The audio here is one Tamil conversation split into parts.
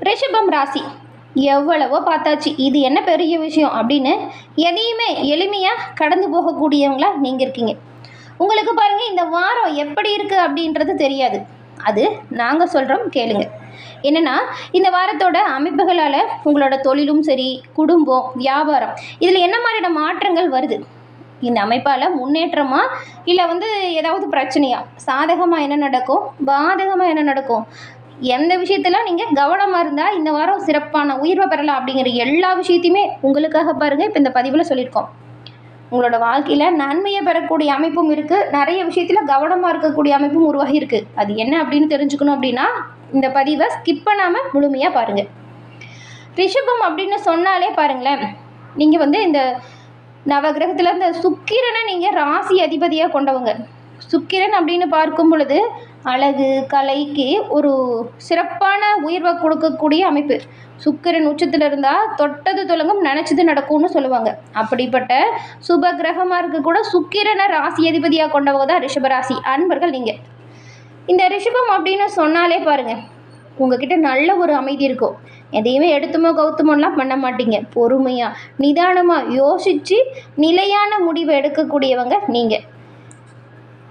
ரிஷபம் ராசி எவ்வளவோ பார்த்தாச்சு, இது என்ன பெரிய விஷயம் அப்படின்னு எதையுமே எளிமையாக கடந்து போகக்கூடியவங்களா நீங்கள் இருக்கீங்க. உங்களுக்கு பாருங்கள், இந்த வாரம் எப்படி இருக்குது அப்படின்றது தெரியாது. அது நாங்கள் சொல்கிறோம் கேளுங்க. என்னென்னா, இந்த வாரத்தோட அமைப்புகளால் உங்களோட தொழிலும் சரி, குடும்பம், வியாபாரம் இதில் என்ன மாதிரியான மாற்றங்கள் வருது, இந்த அமைப்பால் முன்னேற்றமா இல்லை ஏதாவது பிரச்சனையா, சாதகமாக என்ன நடக்கும், பாதகமாக என்ன நடக்கும், எந்த விஷயத்தில் நீங்கள் கவனமாக இருந்தால் இந்த வாரம் சிறப்பான உயர்வை பெறலாம் அப்படிங்கிற எல்லா விஷயத்தையுமே உங்களுக்காக பாருங்கள் இப்போ இந்த பதிவில் சொல்லியிருக்கோம். உங்களோட வாழ்க்கையில் நன்மையை பெறக்கூடிய அமைப்பும் இருக்குது, நிறைய விஷயத்தில் கவனமாக இருக்கக்கூடிய அமைப்பும் உருவாகி இருக்குது. அது என்ன அப்படின்னு தெரிஞ்சுக்கணும் அப்படின்னா இந்த பதிவை ஸ்கிப் பண்ணாமல் முழுமையாக பாருங்கள். ரிஷபம் அப்படின்னு சொன்னாலே பாருங்களேன், நீங்கள் இந்த நவகிரகத்தில் இந்த சுக்கிரனை நீங்கள் ராசி அதிபதியாக கொண்டவங்க. சுக்கிரன் அப்படின்னு பார்க்கும் பொழுது அழகு, கலைக்கு ஒரு சிறப்பான உயர்வை கொடுக்கக்கூடிய அமைப்பு. சுக்கிரன் உச்சத்தில் இருந்தால் தொட்டது தொடங்கும், நினச்சது நடக்கும்னு சொல்லுவாங்க. அப்படிப்பட்ட சுப கிரகமாக இருக்க கூட சுக்கிரனை ராசி அதிபதியாக கொண்டவங்க தான் ரிஷபராசி அன்பர்கள். நீங்கள் இந்த ரிஷபம் அப்படின்னு சொன்னாலே பாருங்கள், உங்ககிட்ட நல்ல ஒரு அமைதி இருக்கும். எதையுமே எடுத்துமோ கவுத்துமோலாம் பண்ண மாட்டீங்க. பொறுமையாக நிதானமாக யோசித்து நிலையான முடிவை எடுக்கக்கூடியவங்க நீங்கள்.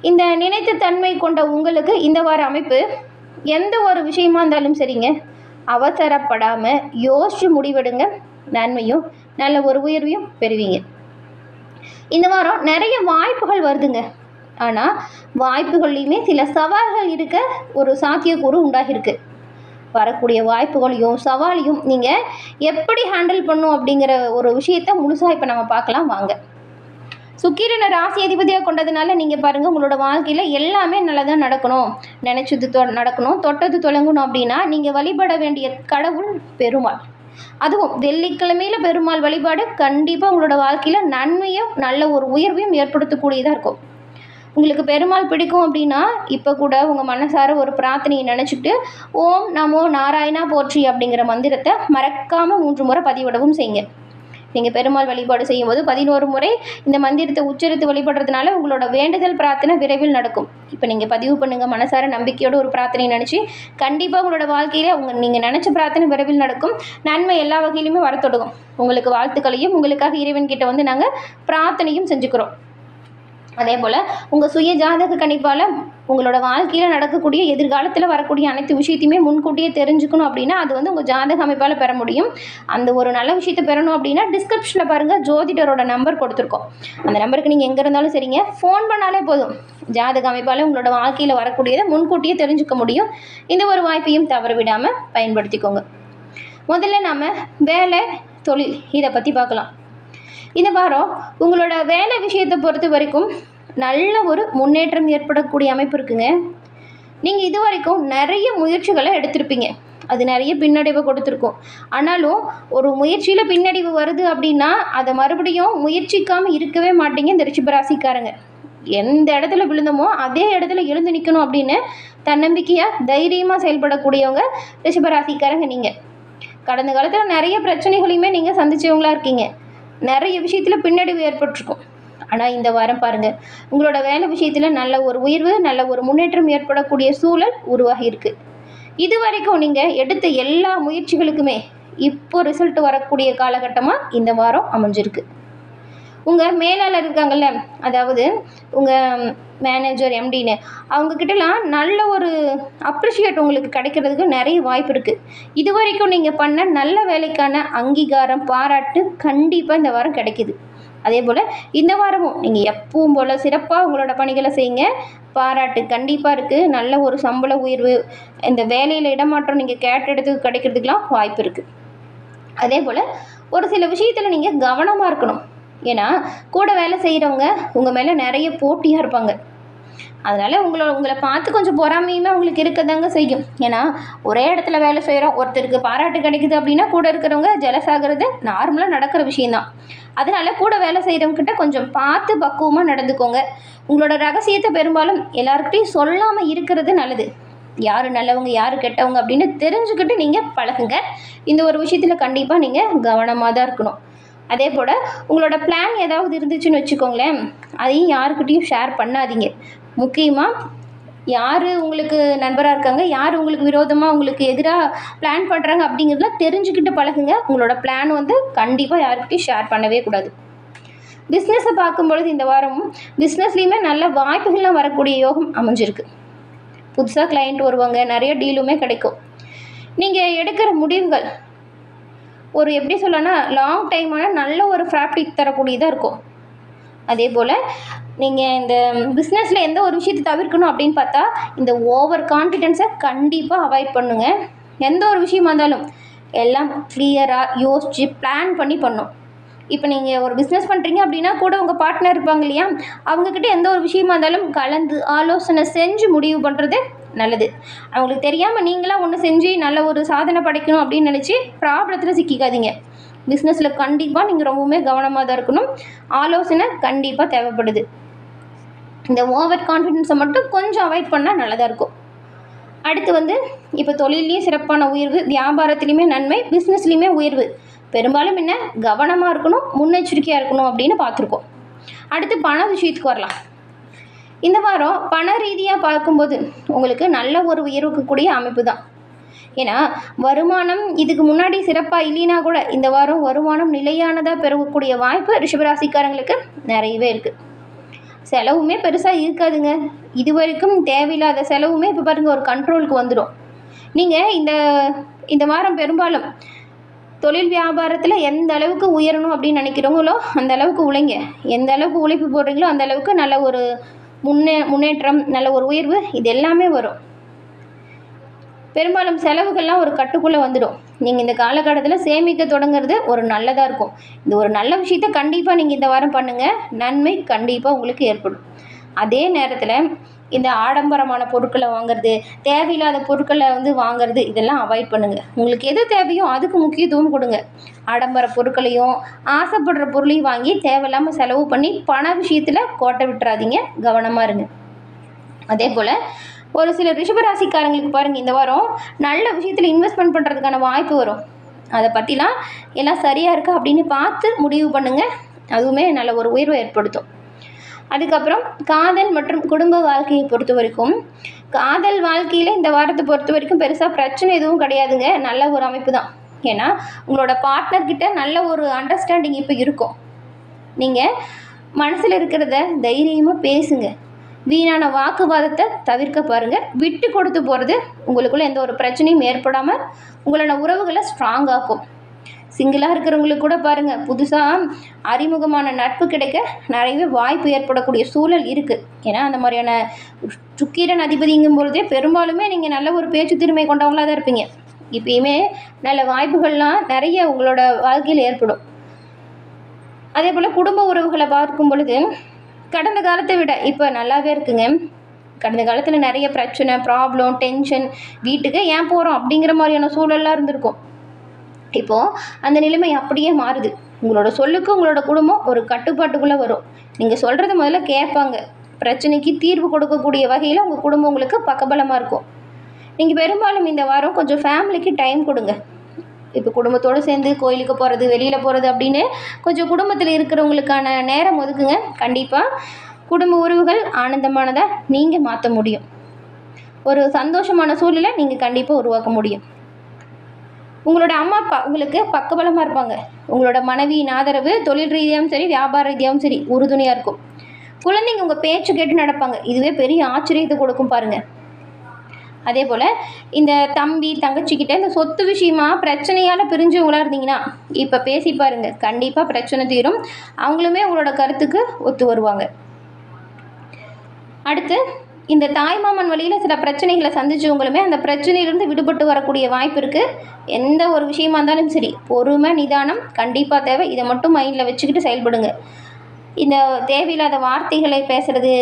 இந்த நினைத்த தன்மை கொண்ட உங்களுக்கு இந்த வார அமைப்பு எந்த ஒரு விஷயமா இருந்தாலும் சரிங்க, அவசரப்படாமல் யோசித்து முடிவெடுங்க. நன்மையும் நல்ல ஒரு உயர்வையும் பெறுவீங்க. இந்த வாரம் நிறைய வாய்ப்புகள் வருதுங்க. ஆனால் வாய்ப்புகள்லையுமே சில சவால்கள் இருக்க ஒரு சாத்தியக்கூறு உண்டாகிருக்கு. வரக்கூடிய வாய்ப்புகளையும் சவாலையும் நீங்கள் எப்படி ஹேண்டில் பண்ணும் அப்படிங்கிற ஒரு விஷயத்தை முழுசாக இப்போ நம்ம பார்க்கலாம் வாங்க. சுக்கிரனை ராசி அதிபதியாக கொண்டதுனால நீங்கள் பாருங்கள், உங்களோட வாழ்க்கையில் எல்லாமே நல்லதாக நடக்கணும், நினச்சது நடக்கணும், தொட்டது தொடங்கணும் அப்படின்னா நீங்கள் வழிபட வேண்டிய கடவுள் பெருமாள். அதுவும் வெள்ளிக்கிழமையில் பெருமாள் வழிபாடு கண்டிப்பாக உங்களோட வாழ்க்கையில் நன்மையும் நல்ல ஒரு உயர்வையும் ஏற்படுத்தக்கூடியதாக இருக்கும். உங்களுக்கு பெருமாள் பிடிக்கும் அப்படின்னா இப்போ கூட உங்கள் மனசார ஒரு பிரார்த்தனையை நினச்சிட்டு ஓம் நமோ நாராயணா போற்றி அப்படிங்கிற மந்திரத்தை மறக்காமல் 3 முறை பதிவிடவும் செய்யுங்க. நீங்கள் பெருமாள் வழிபாடு செய்யும்போது 11 முறை இந்த மந்திரத்தை உச்சரித்து வழிபடுறதுனால உங்களோட வேண்டுதல் பிரார்த்தனை விரைவில் நடக்கும். இப்போ நீங்கள் பதிவு பண்ணுங்கள், மனசார நம்பிக்கையோட ஒரு பிரார்த்தனை நினச்சி கண்டிப்பாக உங்களோட வாழ்க்கையில் நீங்கள் நினச்ச பிரார்த்தனை விரைவில் நடக்கும். நன்மை எல்லா வகையிலுமே வர தொடங்கும். உங்களுக்கு வாழ்த்துக்களையும் உங்களுக்காக இறைவன்கிட்ட நாங்கள் பிரார்த்தனையும் செஞ்சுக்கிறோம். அதே போல் உங்கள் சுய ஜாதக கணிப்பால் உங்களோட வாழ்க்கையில் நடக்கக்கூடிய எதிர்காலத்தில் வரக்கூடிய அனைத்து விஷயத்தையுமே முன்கூட்டியே தெரிஞ்சுக்கணும் அப்படின்னா அது உங்கள் ஜாதக அமைப்பால் பெற முடியும். அந்த ஒரு நல்ல விஷயத்தை பெறணும் அப்படின்னா டிஸ்கிரிப்ஷனில் பாருங்கள், ஜோதிடரோட நம்பர் கொடுத்துருக்கோம். அந்த நம்பருக்கு நீங்கள் எங்கே இருந்தாலும் சரிங்க, ஃபோன் பண்ணாலே போதும். ஜாதக அமைப்பால் உங்களோட வாழ்க்கையில் வரக்கூடியதை முன்கூட்டியே தெரிஞ்சுக்க முடியும். இந்த ஒரு வாய்ப்பையும் தவற விடாமல் பயன்படுத்திக்கோங்க. முதல்ல நாம் வேலை, தொழில் இதை பற்றி பார்க்கலாம். இந்த வாரம் உங்களோட வேலை விஷயத்தை பொறுத்த வரைக்கும் நல்ல ஒரு முன்னேற்றம் ஏற்படக்கூடிய அமைப்பு இருக்குங்க. நீங்கள் இது வரைக்கும் நிறைய முயற்சிகளை எடுத்திருப்பீங்க, அது நிறைய பின்னடைவை கொடுத்துருக்கும். ஆனாலும் ஒரு முயற்சியில் பின்னடைவு வருது அப்படின்னா அதை மறுபடியும் முயற்சிக்காமல் இருக்கவே மாட்டீங்க இந்த ரிஷபராசிக்காரங்க. எந்த இடத்துல விழுந்தமோ அதே இடத்துல எழுந்து நிற்கணும் அப்படின்னு தன்னம்பிக்கையாக தைரியமாக செயல்படக்கூடியவங்க ரிஷபராசிக்காரங்க. நீங்கள் கடந்த காலத்தில் நிறைய பிரச்சனைகளையுமே நீங்கள் சந்திச்சவங்களா இருக்கீங்க. நிறைய விஷயத்தில் பின்னடைவு ஏற்பட்டிருக்கும். ஆனால் இந்த வாரம் பாருங்கள், உங்களோட வேலை விஷயத்தில் நல்ல ஒரு உயர்வு, நல்ல ஒரு முன்னேற்றம் ஏற்படக்கூடிய சூழல் உருவாகி இருக்குது. இது வரைக்கும் நீங்கள் எடுத்த எல்லா முயற்சிகளுக்குமே இப்போ ரிசல்ட் வரக்கூடிய காலகட்டமாக இந்த வாரம் அமைஞ்சிருக்கு. உங்கள் மேலாளர் இருக்காங்கல்ல, அதாவது உங்கள் மேனேஜர், எம்டின்னு அவங்கக்கிட்டலாம் நல்ல ஒரு அப்ரிஷியேட் உங்களுக்கு கிடைக்கிறதுக்கு நிறைய வாய்ப்பு இருக்குது. இது வரைக்கும் நீங்கள் பண்ண நல்ல வேலைக்கான அங்கீகாரம், பாராட்டு கண்டிப்பாக இந்த வாரம் கிடைக்கிது. அதே போல் இந்த வாரமும் நீங்கள் எப்பவும் போல் சிறப்பாக உங்களோட பணிகளை செய்யுங்க. பாராட்டு கண்டிப்பாக இருக்குது. நல்ல ஒரு சம்பள உயர்வு, இந்த வேலையில் இடமாற்றம் நீங்கள் கேட்டெடுத்து கிடைக்கிறதுக்கெலாம் வாய்ப்பு இருக்குது. அதே போல் ஒரு சில விஷயத்தில் நீங்கள் கவனமாக இருக்கணும். ஏன்னா கூட வேலை செய்கிறவங்க உங்கள் மேலே நிறைய போட்டியாக இருப்பாங்க. அதனால் உங்களை பார்த்து கொஞ்சம் பொறாமையுமே உங்களுக்கு இருக்கதாங்க செய்யும். ஏன்னா ஒரே இடத்துல வேலை செய்கிறோம், ஒருத்தருக்கு பாராட்டு கிடைக்குது அப்படின்னா கூட இருக்கிறவங்க ஜெலஸ் ஆகிறது நார்மலாக நடக்கிற விஷயந்தான். அதனால் கூட வேலை செய்கிறவங்ககிட்ட கொஞ்சம் பார்த்து பக்குவமாக நடந்துக்கோங்க. உங்களோட ரகசியத்தை பெரும்பாலும் எல்லாருக்கிட்டையும் சொல்லாமல் இருக்கிறது நல்லது. யார் நல்லவங்க யார் கெட்டவங்க அப்படின்னு தெரிஞ்சுக்கிட்டு நீங்கள் பழகுங்க. இந்த ஒரு விஷயத்தில் கண்டிப்பாக நீங்கள் கவனமாக தான் இருக்கணும். அதே போல் உங்களோட பிளான் ஏதாவது இருந்துச்சுன்னு வச்சுக்கோங்களேன், அதையும் யாருக்கிட்டையும் ஷேர் பண்ணாதீங்க. முக்கியமாக யார் உங்களுக்கு நண்பராக இருக்காங்க, யார் உங்களுக்கு விரோதமாக உங்களுக்கு எதிராக பிளான் பண்ணுறாங்க அப்படிங்கிறதுலாம் தெரிஞ்சுக்கிட்டு பழகுங்க. உங்களோட பிளான் வந்து கண்டிப்பாக யாருக்கிட்டையும் ஷேர் பண்ணவே கூடாது. பிஸ்னஸை பார்க்கும்பொழுது இந்த வாரம் பிஸ்னஸ்லேயுமே நல்ல வாய்ப்புகள்லாம் வரக்கூடிய யோகம் அமைஞ்சிருக்கு. புதுசாக கிளையண்ட் வருவாங்க, நிறைய டீலுமே கிடைக்கும். நீங்கள் எடுக்கிற முடிவுகள் ஒரு எப்படி சொல்லனா லாங் டைமான நல்ல ஒரு ப்ராஃபிட் தரக்கூடியதாக இருக்கும். அதே போல் நீங்கள் இந்த பிஸ்னஸில் எந்த ஒரு விஷயத்தை தவிர்க்கணும் அப்படின்னு பார்த்தா இந்த ஓவர் கான்ஃபிடென்ஸை கண்டிப்பாக அவாய்ட் பண்ணுங்கள். எந்த ஒரு விஷயமா இருந்தாலும் எல்லாம் கிளியராக யோசித்து பிளான் பண்ணி பண்ணும். இப்போ நீங்கள் ஒரு பிஸ்னஸ் பண்ணுறீங்க அப்படின்னா கூட உங்கள் பார்ட்னர் இருப்பாங்க இல்லையா, அவங்கக்கிட்ட எந்த ஒரு விஷயமா இருந்தாலும் கலந்து ஆலோசனை செஞ்சு முடிவு பண்ணுறது நல்லது. அவங்களுக்கு தெரியாமல் நீங்களாக ஒன்று செஞ்சு நல்ல ஒரு சாதனை படைக்கணும் அப்படின்னு நினச்சி ப்ராப்ளத்தில் சிக்கிக்காதீங்க. பிஸ்னஸில் கண்டிப்பாக நீங்கள் ரொம்பவுமே கவனமாக தான் இருக்கணும். ஆலோசனை கண்டிப்பாக தேவைப்படுது. இந்த ஓவர் கான்ஃபிடென்ஸை மட்டும் கொஞ்சம் அவாய்ட் பண்ணால் நல்லதாக இருக்கும். அடுத்து வந்து இப்போ தொழிலையும் சிறப்பான உயர்வு, வியாபாரத்துலேயுமே நன்மை, பிஸ்னஸ்லேயுமே உயர்வு. பெரும்பாலும் என்ன கவனமாக இருக்கணும், முன்னெச்சரிக்கையாக இருக்கணும் அப்படின்னு பார்த்துருக்கோம். அடுத்து பண விஷயத்துக்கு வரலாம். இந்த வாரம் பண ரீதியாக பார்க்கும்போது உங்களுக்கு நல்ல ஒரு உயர்வுக்கக்கூடிய அமைப்பு தான். ஏன்னா வருமானம் இதுக்கு முன்னாடி சிறப்பாக இல்லைனா கூட இந்த வாரம் வருமானம் நிலையானதாக பெறக்கூடிய வாய்ப்பு ரிஷபராசிக்காரங்களுக்கு நிறையவே இருக்குது. செலவுமே பெருசாக இருக்காதுங்க. இது வரைக்கும் தேவையில்லாத செலவுமே இப்போ பாருங்கள் ஒரு கண்ட்ரோலுக்கு வந்துடும். நீங்கள் இந்த வாரம் பெரும்பாலும் தொழில் வியாபாரத்தில் எந்த அளவுக்கு உயரணும் அப்படின்னு நினைக்கிறவங்களோ அந்த அளவுக்கு உழைங்க. எந்த அளவுக்கு உழைப்பு போடுறீங்களோ அந்த அளவுக்கு நல்ல ஒரு முன்னேற்றம், நல்ல ஒரு உயர்வு இது எல்லாமே வரும். பெரும்பாலும் செலவுகள்லாம் ஒரு கட்டுக்குள்ளே வந்துடும். நீங்கள் இந்த காலகட்டத்தில் சேமிக்க தொடங்குறது ஒரு நல்லதாக இருக்கும். இந்த ஒரு நல்ல விஷயத்தை கண்டிப்பாக நீங்கள் இந்த வாரம் பண்ணுங்கள், நன்மை கண்டிப்பாக உங்களுக்கு ஏற்படும். அதே நேரத்தில் இந்த ஆடம்பரமான பொருட்களை வாங்குறது, தேவையில்லாத பொருட்களை வந்து வாங்குறது இதெல்லாம் அவாய்ட் பண்ணுங்கள். உங்களுக்கு எது தேவையோ அதுக்கு முக்கியத்துவம் கொடுங்க. ஆடம்பர பொருட்களையும் ஆசைப்படுற பொருளையும் வாங்கி தேவையில்லாமல் செலவு பண்ணி பண விஷயத்தில் கோட்டை விட்டுறாதீங்க, கவனமாக இருங்க. அதே போல் ஒரு சில ரிஷபராசிக்காரங்களுக்கு பாருங்கள் இந்த வாரம் நல்ல விஷயத்தில் இன்வெஸ்ட்மெண்ட் பண்ணுறதுக்கான வாய்ப்பு வரும். அதை பற்றிலாம் எல்லாம் சரியாக இருக்கா அப்படின்னு பார்த்து முடிவு பண்ணுங்கள். அதுவுமே நல்ல ஒரு உயர்வை ஏற்படுத்தும். அதுக்கப்புறம் காதல் மற்றும் குடும்ப வாழ்க்கையை பொறுத்த வரைக்கும் காதல் வாழ்க்கையில் இந்த வாரத்தை பொறுத்த வரைக்கும் பெருசாக பிரச்சனை எதுவும் கிடையாதுங்க. நல்ல ஒரு அமைப்பு தான். ஏன்னா உங்களோட பார்ட்னர்கிட்ட நல்ல ஒரு அண்டர்ஸ்டாண்டிங் இப்போ இருக்கும். நீங்கள் மனசில் இருக்கிறத தைரியமாக பேசுங்க. வீணான வாக்குவாதத்தை தவிர்க்க பாருங்கள். விட்டு கொடுத்து போகிறது உங்களுக்குள்ளே எந்த ஒரு பிரச்சனையும் ஏற்படாமல் உங்களோட உறவுகளை ஸ்ட்ராங்காக்கும். சிங்கிளாக இருக்கிறவங்களுக்கு கூட பாருங்கள் புதுசாக அறிமுகமான நட்பு கிடைக்க நிறையவே வாய்ப்பு ஏற்படக்கூடிய சூழல் இருக்குது. ஏன்னா அந்த மாதிரியான சுக்கிரன் அதிபதிங்கும் பொழுதே பெரும்பாலுமே நீங்கள் நல்ல ஒரு பேச்சு திறமை கொண்டவங்களாக தான் இருப்பீங்க. இப்பயுமே நல்ல வாய்ப்புகள்லாம் நிறைய உங்களோட வாழ்க்கையில் ஏற்படும். அதே போல் குடும்ப உறவுகளை பார்க்கும் பொழுது கடந்த காலத்தை விட இப்போ நல்லாவே இருக்குங்க. கடந்த காலத்தில் நிறைய பிரச்சனை, ப்ராப்ளம், டென்ஷன், வீட்டுக்கு ஏன் போகிறோம் அப்படிங்கிற மாதிரியான சூழல்லாம் இருந்திருக்கும். இப்போது அந்த நிலைமை அப்படியே மாறுது. உங்களோட சொல்லுக்கு உங்களோட குடும்பம் ஒரு கட்டுப்பாட்டுக்குள்ளே வரும். நீங்கள் சொல்கிறத முதல்ல கேட்பாங்க. பிரச்சனைக்கு தீர்வு கொடுக்கக்கூடிய வகையில் உங்கள் குடும்பம் உங்களுக்கு பக்கபலமாக இருக்கும். நீங்கள் பெரும்பாலும் இந்த வாரம் கொஞ்சம் ஃபேமிலிக்கு டைம் கொடுங்க. இப்போ குடும்பத்தோடு சேர்ந்து கோயிலுக்கு போகிறது, வெளியில் போகிறது அப்படின்னு கொஞ்சம் குடும்பத்தில் இருக்கிறவங்களுக்கான நேரம் ஒதுக்குங்க. கண்டிப்பாக குடும்ப உறவுகள் ஆனந்தமானதாக நீங்கள் மாற்ற முடியும். ஒரு சந்தோஷமான சூழ்நிலை நீங்கள் கண்டிப்பாக உருவாக்க முடியும். உங்களோட அம்மா அப்பா உங்களுக்கு பக்கபலமாக இருப்பாங்க. உங்களோட மனைவியின் ஆதரவு தொழில் ரீதியாகவும் சரி, வியாபார ரீதியாகவும் சரி உறுதுணையாக இருக்கும். குழந்தைங்க உங்கள் பேச்சு கேட்டு நடப்பாங்க. இதுவே பெரிய ஆச்சரியத்தை கொடுக்கும் பாருங்கள். அதே போல் இந்த தம்பி தங்கச்சிக்கிட்ட இந்த சொத்து விஷயமா பிரச்சனையால் பிரிஞ்சவங்களா இருந்தீங்கன்னா இப்போ பேசி பாருங்கள். கண்டிப்பாக பிரச்சனை தீரும். அவங்களுமே உங்களோட கருத்துக்கு ஒத்து வருவாங்க. அடுத்து இந்த தாய்மாமன் வழியில் சில பிரச்சனைகளை சந்திச்சவங்களுமே அந்த பிரச்சனையிலேருந்து விடுபட்டு வரக்கூடிய வாய்ப்பு இருக்குது. எந்த ஒரு விஷயமா இருந்தாலும் சரி பொறுமை, நிதானம் கண்டிப்பாக தேவை. இதை மட்டும் மைண்டில் வச்சுக்கிட்டு செயல்படுங்க. இந்த தேவையில்லாத வார்த்தைகளை பேசுகிறது,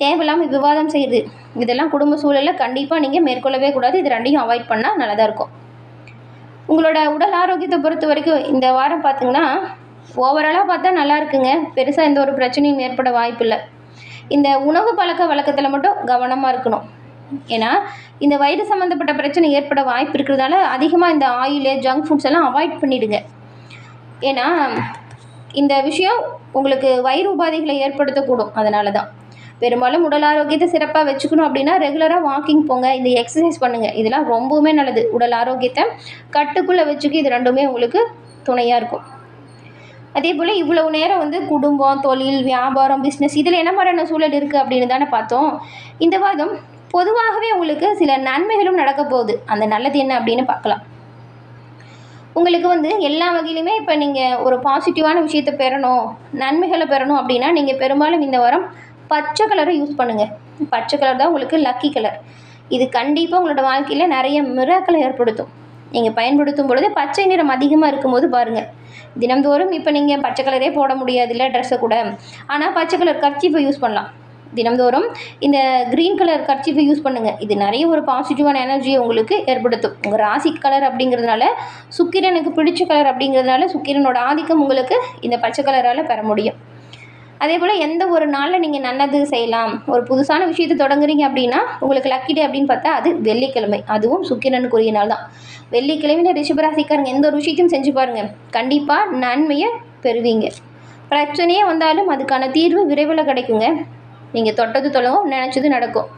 தேவையில்லாமல் விவாதம் செய்கிறது இதெல்லாம் குடும்ப சூழலில் கண்டிப்பாக நீங்கள் மேற்கொள்ளவே கூடாது. இது ரெண்டையும் அவாய்ட் பண்ணால் நல்லதாக இருக்கும். உங்களோட உடல் ஆரோக்கியத்தை பொறுத்த வரைக்கும் இந்த வாரம் பார்த்திங்கன்னா ஓவராலாக பார்த்தா நல்லா இருக்குங்க. பெருசாக எந்த ஒரு பிரச்சனையும் ஏற்பட வாய்ப்பு இல்லை. இந்த உணவு பழக்க வழக்கத்தில் மட்டும் கவனமாக இருக்கணும். ஏன்னா இந்த வயிறு சம்மந்தப்பட்ட பிரச்சனை ஏற்பட வாய்ப்பு இருக்கிறதால அதிகமாக இந்த ஆயிலு, ஜங்க் ஃபுட்ஸ் எல்லாம் அவாய்ட் பண்ணிவிடுங்க. ஏன்னா இந்த விஷயம் உங்களுக்கு வயிறு உபாதைகளை ஏற்படுத்தக்கூடும். அதனால தான் பெரும்பாலும் உடல் ஆரோக்கியத்தை சிறப்பாக வச்சுக்கணும் அப்படின்னா ரெகுலராக வாக்கிங் போங்க, இந்த எக்ஸசைஸ் பண்ணுங்கள். இதெல்லாம் ரொம்பவுமே நல்லது. உடல் ஆரோக்கியத்தை கட்டுக்குள்ளே வச்சுக்க இது ரெண்டுமே உங்களுக்கு துணையாக இருக்கும். அதே போல் இவ்வளவு நேரம் குடும்பம், தொழில், வியாபாரம், பிஸ்னஸ் இதில் என்ன மாதிரியான சூழல் இருக்குது அப்படின்னு தானே பார்த்தோம். இந்த வாரம் பொதுவாகவே உங்களுக்கு சில நன்மைகளும் நடக்க போகுது. அந்த நல்லது என்ன அப்படின்னு பார்க்கலாம். உங்களுக்கு எல்லா வகையிலுமே இப்போ நீங்கள் ஒரு பாசிட்டிவான விஷயத்தை பெறணும், நன்மைகளை பெறணும் அப்படின்னா நீங்கள் பெரும்பாலும் இந்த வாரம் பச்சை கலரை யூஸ் பண்ணுங்கள். பச்சை கலர் தான் உங்களுக்கு லக்கி கலர். இது கண்டிப்பாக உங்களோட வாழ்க்கையில் நிறைய மிராக்களை ஏற்படுத்தும். நீங்கள் பயன்படுத்தும் பொழுது பச்சை நிறம் அதிகமாக இருக்கும்போது பாருங்கள், தினம்தோறும் இப்போ நீங்கள் பச்சை கலரே போட முடியாதுல்ல ட்ரெஸ்ஸை கூட, ஆனால் பச்சை கலர் கர்ச்சீஃபை யூஸ் பண்ணலாம். தினம்தோறும் இந்த க்ரீன் கலர் கர்ச்சீஃபை யூஸ் பண்ணுங்கள். இது நிறைய ஒரு பாசிட்டிவான எனர்ஜியை உங்களுக்கு ஏற்படுத்தும். உங்கள் ராசி கலர் அப்படிங்கிறதுனால, சுக்கிரனுக்கு பிடிச்ச கலர் அப்படிங்கிறதுனால சுக்கிரனோட ஆதிக்கம் உங்களுக்கு இந்த பச்சை கலரால் பெற முடியும். அதே போல் எந்த ஒரு நாளில் நீங்கள் நல்லது செய்யலாம், ஒரு புதுசான விஷயத்தை தொடங்குறீங்க அப்படின்னா உங்களுக்கு லக்கி டே அப்படின்னு பார்த்தா அது வெள்ளிக்கிழமை. அதுவும் சுக்கிரனுக்குரிய நாள் தான். வெள்ளிக்கிழமையில் ரிஷபராசிக்காரங்க எந்த ஒரு விஷயத்தையும் செஞ்சு பாருங்கள், கண்டிப்பாக நன்மையை பெறுவீங்க. பிரச்சனையே வந்தாலும் அதுக்கான தீர்வு விரைவில் கிடைக்குங்க. நீங்கள் தொட்டது தொலைவும் நினச்சது நடக்கும்.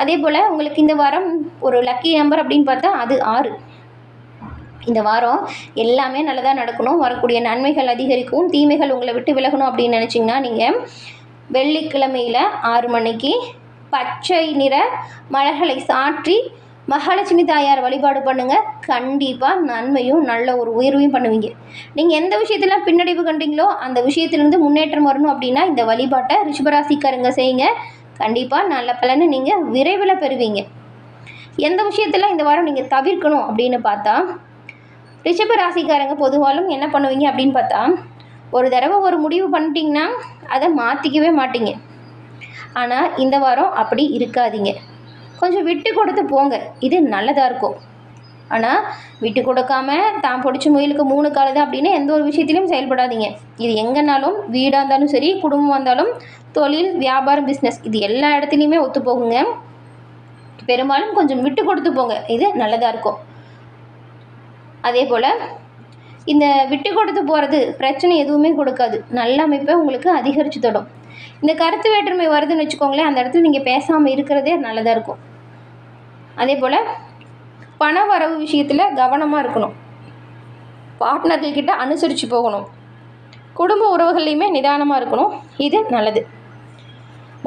அதே போல் உங்களுக்கு இந்த வாரம் ஒரு லக்கி நம்பர் அப்படின்னு பார்த்தா அது 6. இந்த வாரம் எல்லாமே நல்லதாக நடக்கணும், வரக்கூடிய நன்மைகள் அதிகரிக்கும், தீமைகள் உங்களை விட்டு விலகணும் அப்படின்னு நினச்சிங்கன்னா நீங்கள் வெள்ளிக்கிழமையில் 6 மணிக்கு பச்சை நிற மலர்களை சாற்றி மகாலட்சுமி தாயார் வழிபாடு பண்ணுங்கள். கண்டிப்பாக நன்மையும் நல்ல ஒரு உயர்வையும் பண்ணுவீங்க. நீங்கள் எந்த விஷயத்தில் பின்னடைவு கண்டீங்களோ அந்த விஷயத்திலிருந்து முன்னேற்றம் வரணும் அப்படின்னா இந்த வழிபாட்டை ரிஷபராசிக்காரங்க செய்யுங்க. கண்டிப்பாக நல்ல பலனை நீங்கள் விரைவில் பெறுவீங்க. எந்த விஷயத்தில் இந்த வாரம் நீங்கள் தவிர்க்கணும் அப்படின்னு பார்த்தா, ரிஷபராசிக்காரங்க பொதுவாலும் என்ன பண்ணுவீங்க அப்படின்னு பார்த்தா, ஒரு தடவை ஒரு முடிவு பண்ணிட்டீங்கன்னா அதை மாற்றிக்கவே மாட்டீங்க. ஆனால் இந்த வாரம் அப்படி இருக்காதீங்க. கொஞ்சம் விட்டு கொடுத்து போங்க, இது நல்லதாக இருக்கும். ஆனால் விட்டு கொடுக்காம தான் பிடிச்ச முயலுக்கு 3 கால் தான் அப்படின்னு எந்த ஒரு விஷயத்திலையும் செயல்படாதீங்க. இது எங்கேனாலும், வீடாக இருந்தாலும் சரி, குடும்பமாக இருந்தாலும், தொழில், வியாபாரம், பிஸ்னஸ் இது எல்லா இடத்துலையுமே ஒத்து போகுங்க. பெரும்பாலும் கொஞ்சம் விட்டு கொடுத்து போங்க, இது நல்லதாக இருக்கும். அதே போல் இந்த விட்டு கொடுத்து போகிறது பிரச்சனை எதுவுமே கொடுக்காது, நல்ல அமைப்பை உங்களுக்கு அதிகரித்து தரும். இந்த கருத்து வேற்றுமை வருதுன்னு வச்சுக்கோங்களேன், அந்த இடத்துல நீங்கள் பேசாமல் இருக்கிறதே நல்லதாக இருக்கும். அதே போல் பண வரவு விஷயத்தில் கவனமாக இருக்கணும், பார்ட்னர்கள்கிட்ட அனுசரித்து போகணும், குடும்ப உறவுகள்லையுமே நிதானமாக இருக்கணும், இது நல்லது.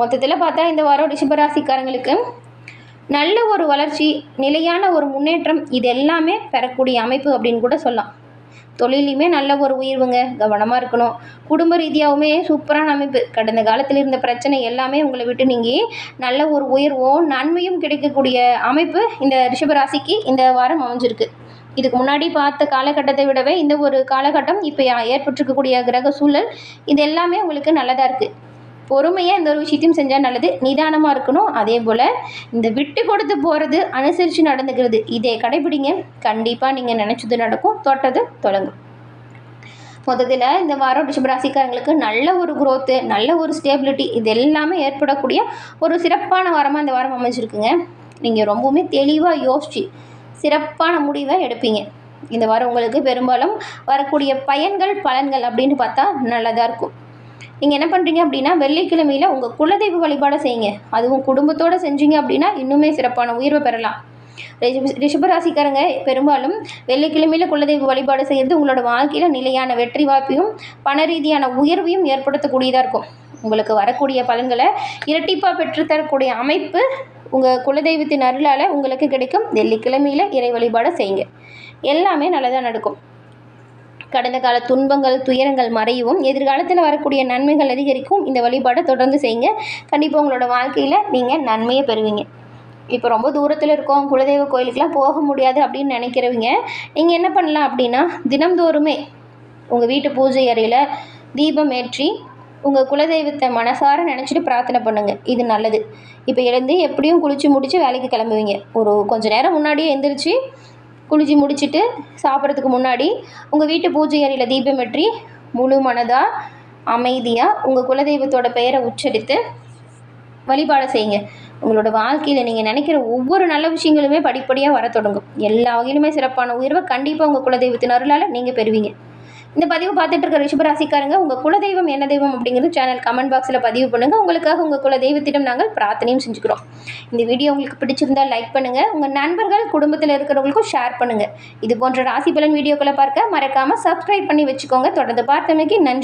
மொத்தத்தில் பார்த்தா இந்த வாரம் ரிஷபராசிக்காரங்களுக்கு நல்ல ஒரு வளர்ச்சி, நிலையான ஒரு முன்னேற்றம் இது எல்லாமே பெறக்கூடிய அமைப்பு அப்படின்னு கூட சொல்லலாம். தொழிலையுமே நல்ல ஒரு உயர்வுங்க, கவனமாக இருக்கணும். குடும்ப ரீதியாகவுமே சூப்பரான அமைப்பு. கடந்த காலத்தில் இருந்த பிரச்சனை எல்லாமே உங்களை விட்டு நீங்கி நல்ல ஒரு உயர்வும் நன்மையும் கிடைக்கக்கூடிய அமைப்பு இந்த ரிஷபராசிக்கு இந்த வாரம் அமைஞ்சிருக்கு. இதுக்கு முன்னாடி பார்த்த காலகட்டத்தை விடவே இந்த ஒரு காலகட்டம் இப்போ ஏற்பட்டிருக்கக்கூடிய கிரக சூழல் இது எல்லாமே உங்களுக்கு நல்லதாக இருக்குது. பொறுமையாக இந்த ஒரு விஷயத்தையும் செஞ்சால் நல்லது, நிதானமாக இருக்கணும். அதே போல் இந்த விட்டு கொடுத்து போகிறது, அனுசரித்து நடந்துக்கிறது இதை கடைபிடிங்க. கண்டிப்பாக நீங்கள் நினச்சது நடக்கும், தொட்டது தொடங்கும். மொத்தத்தில் இந்த வாரம் ரிஷபராசிக்காரங்களுக்கு நல்ல ஒரு குரோத்து, நல்ல ஒரு ஸ்டேபிலிட்டி இது எல்லாமே ஏற்படக்கூடிய ஒரு சிறப்பான வாரமாக இந்த வாரம் அமைஞ்சிருக்குங்க. நீங்கள் ரொம்பவுமே தெளிவாக யோசித்து சிறப்பான முடிவை எடுப்பீங்க. இந்த வாரம் உங்களுக்கு பெரும்பாலும் வரக்கூடிய பயன்கள், பலன்கள் அப்படின்னு பார்த்தா நல்லதாக இருக்கும். நீங்கள் என்ன பண்ணுறீங்க அப்படின்னா, வெள்ளிக்கிழமையில் உங்கள் குலதெய்வ வழிபாடை செய்யுங்க. அதுவும் குடும்பத்தோடு செஞ்சீங்க அப்படின்னா இன்னுமே சிறப்பான உயர்வை பெறலாம். ரிஷபராசிக்காரங்க பெரும்பாலும் வெள்ளிக்கிழமையில் குலதெய்வ வழிபாடு செய்கிறது உங்களோட வாழ்க்கையில் நிலையான வெற்றி வாய்ப்பையும் பண ரீதியான உயர்வையும் ஏற்படுத்தக்கூடியதாக இருக்கும். உங்களுக்கு வரக்கூடிய பலன்களை இரட்டிப்பாக பெற்றுத்தரக்கூடிய அமைப்பு உங்கள் குலதெய்வத்தின் அருளால் உங்களுக்கு கிடைக்கும். வெள்ளிக்கிழமையில் இறை வழிபாடை செய்யுங்க, எல்லாமே நல்லதாக நடக்கும். கடந்த கால துன்பங்கள், துயரங்கள் மறையவும் எதிர்காலத்தில் வரக்கூடிய நன்மைகள் அதிகரிக்கும். இந்த வழிபாடை தொடர்ந்து செய்யுங்க. கண்டிப்பாக உங்களோட வாழ்க்கையில் நீங்கள் நன்மையை பெறுவீங்க. இப்போ ரொம்ப தூரத்தில் இருக்கோம், குலதெய்வ கோயிலுக்கெலாம் போக முடியாது அப்படின்னு நினைக்கிறவங்க நீங்கள் என்ன பண்ணலாம் அப்படின்னா, தினம்தோறுமே உங்கள் வீட்டு பூஜை அறையில் தீபம் ஏற்றி உங்கள் குலதெய்வத்தை மனசார நினச்சிட்டு பிரார்த்தனை பண்ணுங்கள். இது நல்லது. இப்போ எழுந்து எப்படியும் குளித்து முடித்து வேலைக்கு கிளம்புவீங்க. ஒரு கொஞ்சம் நேரம் முன்னாடியே எந்திரிச்சு குளிச்சு முடிச்சுட்டு சாப்பிட்றதுக்கு முன்னாடி உங்கள் வீட்டு பூஜை அறையில் தீபம் ஏற்றி முழு மனதாக அமைதியாக உங்கள் குலதெய்வத்தோட பெயரை உச்சரித்து வழிபாடு செய்யுங்க. உங்களோட வாழ்க்கையில் நீங்கள் நினைக்கிற ஒவ்வொரு நல்ல விஷயங்களுமே படிப்படியாக வர தொடங்கும். எல்லா வகையிலுமே சிறப்பான உயர்வை கண்டிப்பாக உங்கள் குலதெய்வத்தின் அருளால் நீங்கள் பெறுவீங்க. இந்த பதிவு பார்த்துட்டு இருக்க ரிஷபராசிக்காரங்க, உங்கள் குலதெய்வம் என்ன தெய்வம் அப்படிங்கிறது சேனல் கமெண்ட் பாக்ஸில் பதிவு பண்ணுங்கள். உங்களுக்காக உங்கள் குலதெய்வத்திடம் நாங்கள் பிரார்த்தனையும் செஞ்சுக்கிறோம். இந்த வீடியோ உங்களுக்கு பிடிச்சிருந்தால் லைக் பண்ணுங்கள். உங்கள் நண்பர்கள் குடும்பத்தில் இருக்கிறவங்களுக்கும் ஷேர் பண்ணுங்கள். இது போன்ற ராசி பலன் வீடியோக்களை பார்க்க மறக்காமல் சப்ஸ்கிரைப் பண்ணி வச்சுக்கோங்க. தொடர்ந்து பார்த்தமைக்கு நன்றி.